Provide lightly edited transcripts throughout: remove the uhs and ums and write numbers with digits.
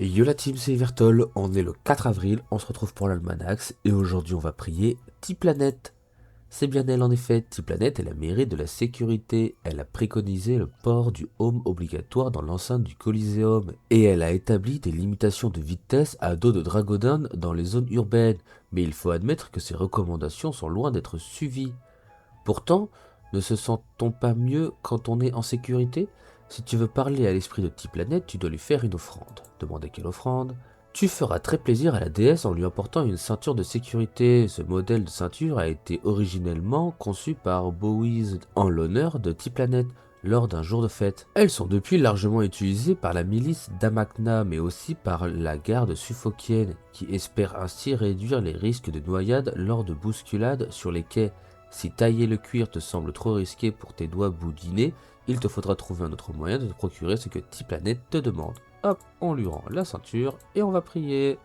Et yo la team, c'est Evertol, on est le 4 avril, on se retrouve pour l'Almanax et aujourd'hui on va prier T-Planète. C'est bien elle en effet, T-Planète est la mairie de la sécurité, elle a préconisé le port du home obligatoire dans l'enceinte du Coliseum et elle a établi des limitations de vitesse à dos de Dragodon dans les zones urbaines, mais il faut admettre que ces recommandations sont loin d'être suivies. Pourtant, ne se sent-on pas mieux quand on est en sécurité? Si tu veux parler à l'esprit de T-Planète, tu dois lui faire une offrande. Demandez quelle offrande? Tu feras très plaisir à la déesse en lui apportant une ceinture de sécurité. Ce modèle de ceinture a été originellement conçu par Bowies en l'honneur de T-Planète lors d'un jour de fête. Elles sont depuis largement utilisées par la milice d'Amakna mais aussi par la garde suffolkienne qui espère ainsi réduire les risques de noyade lors de bousculades sur les quais. Si tailler le cuir te semble trop risqué pour tes doigts boudinés, il te faudra trouver un autre moyen de te procurer ce que T-Planète te demande. Hop, on lui rend la ceinture et on va prier.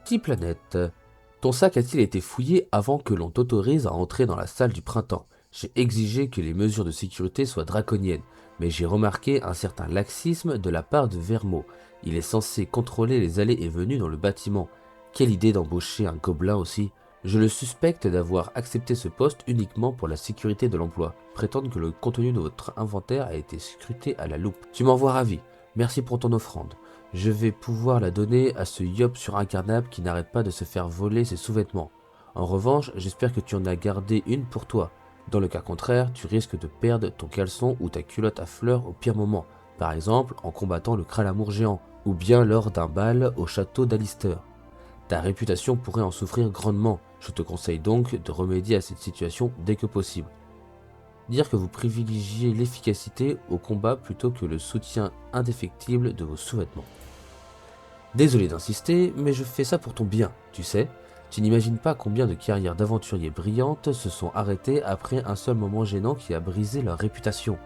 T-Planète, ton sac a-t-il été fouillé avant que l'on t'autorise à entrer dans la salle du printemps? J'ai exigé que les mesures de sécurité soient draconiennes, mais j'ai remarqué un certain laxisme de la part de Vermeau. Il est censé contrôler les allées et venues dans le bâtiment. Quelle idée d'embaucher un gobelin aussi. Je le suspecte d'avoir accepté ce poste uniquement pour la sécurité de l'emploi. Prétendre que le contenu de votre inventaire a été scruté à la loupe. Tu m'envoies ravi. Merci pour ton offrande. Je vais pouvoir la donner à ce yop sur incarnable qui n'arrête pas de se faire voler ses sous-vêtements. En revanche, j'espère que tu en as gardé une pour toi. Dans le cas contraire, tu risques de perdre ton caleçon ou ta culotte à fleurs au pire moment. Par exemple, en combattant le Kralamour géant, ou bien lors d'un bal au château d'Alister. Ta réputation pourrait en souffrir grandement. Je te conseille donc de remédier à cette situation dès que possible. Dire que vous privilégiez l'efficacité au combat plutôt que le soutien indéfectible de vos sous-vêtements. Désolé d'insister, mais je fais ça pour ton bien, tu sais. Tu n'imagines pas combien de carrières d'aventuriers brillantes se sont arrêtées après un seul moment gênant qui a brisé leur réputation.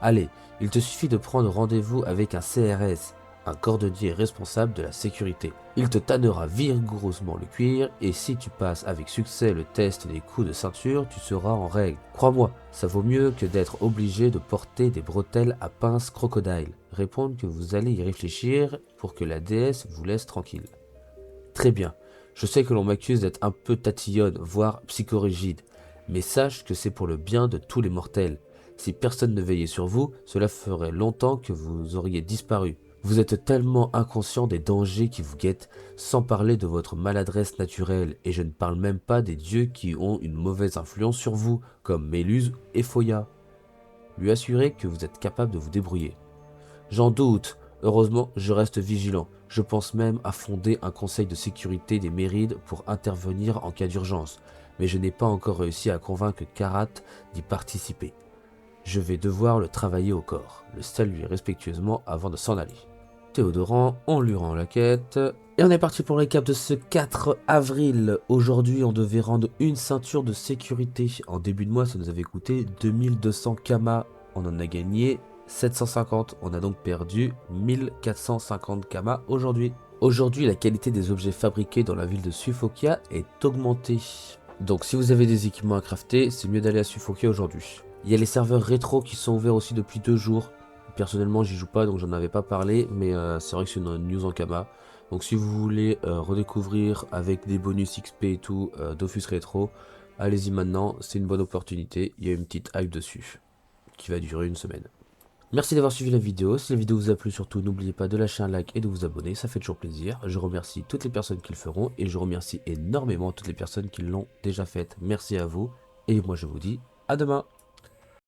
Allez, il te suffit de prendre rendez-vous avec un CRS, un cordonnier responsable de la sécurité. Il te tannera vigoureusement le cuir et si tu passes avec succès le test des coups de ceinture, tu seras en règle. Crois-moi, ça vaut mieux que d'être obligé de porter des bretelles à pince crocodile. Répondre que vous allez y réfléchir pour que la déesse vous laisse tranquille. Très bien, je sais que l'on m'accuse d'être un peu tatillonne, voire psychorigide, mais sache que c'est pour le bien de tous les mortels. Si personne ne veillait sur vous, cela ferait longtemps que vous auriez disparu. Vous êtes tellement inconscient des dangers qui vous guettent, sans parler de votre maladresse naturelle, et je ne parle même pas des dieux qui ont une mauvaise influence sur vous, comme Méluse et Foya. Lui assurez que vous êtes capable de vous débrouiller. J'en doute. Heureusement, je reste vigilant. Je pense même à fonder un conseil de sécurité des Mérides pour intervenir en cas d'urgence. Mais je n'ai pas encore réussi à convaincre Karat d'y participer. Je vais devoir le travailler au corps. Le saluer respectueusement avant de s'en aller. Théodoran, on lui rend la quête. Et on est parti pour le récap de ce 4 avril. Aujourd'hui, on devait rendre une ceinture de sécurité. En début de mois, ça nous avait coûté 2200 kamas. On en a gagné 750. On a donc perdu 1450 kamas aujourd'hui. Aujourd'hui, la qualité des objets fabriqués dans la ville de Suffolkia est augmentée. Donc si vous avez des équipements à crafter, c'est mieux d'aller à Suffolkia aujourd'hui. Il y a les serveurs rétro qui sont ouverts aussi depuis 2 jours. Personnellement, j'y joue pas, donc j'en avais pas parlé, mais c'est vrai que c'est une news en Kama. Donc si vous voulez redécouvrir avec des bonus XP et tout Dofus Rétro, allez-y maintenant, c'est une bonne opportunité. Il y a une petite hype dessus, qui va durer une semaine. Merci d'avoir suivi la vidéo. Si la vidéo vous a plu, surtout n'oubliez pas de lâcher un like et de vous abonner, ça fait toujours plaisir. Je remercie toutes les personnes qui le feront et je remercie énormément toutes les personnes qui l'ont déjà fait. Merci à vous et moi je vous dis à demain.